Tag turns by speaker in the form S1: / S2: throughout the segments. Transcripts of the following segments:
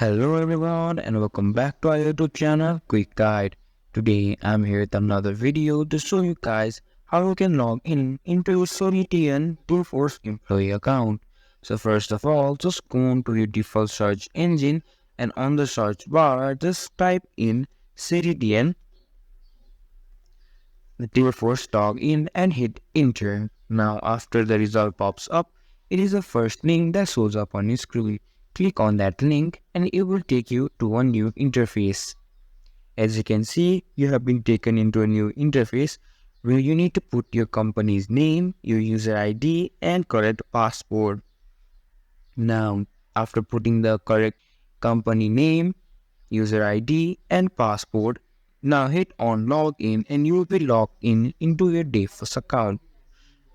S1: Hello everyone and welcome back to our YouTube channel Quick Guide. Today I'm here with another video to show you guys how you can log in into your Solitian DaYFORCE employee account. So first of all, just go on to your default search engine and on the search bar just type in Solitian DaYFORCE login and hit enter. Now after the result pops up, it is the first link that shows up on your screen. Click on that link and it will take you to a new interface. As you can see, you have been taken into a new interface where you need to put your company's name, your user ID and correct password. Now, after putting the correct company name, user ID and password, now hit on login and you will be logged in into your DaYFORCE account.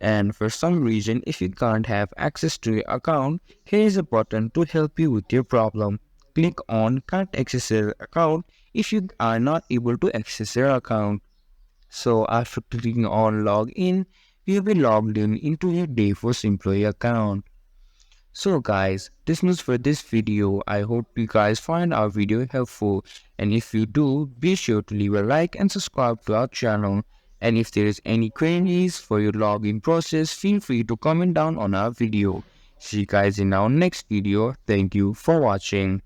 S1: And for some reason, if you can't have access to your account, here is a button to help you with your problem. Click on Can't Access Your Account if you are not able to access your account. So after clicking on Login, you will be logged in into your DaYFORCE employee account. So guys, this was for this video. I hope you guys find our video helpful. And if you do, be sure to leave a like and subscribe to our channel. And if there is any queries for your login process, feel free to comment down on our video. See you guys in our next video. Thank you for watching.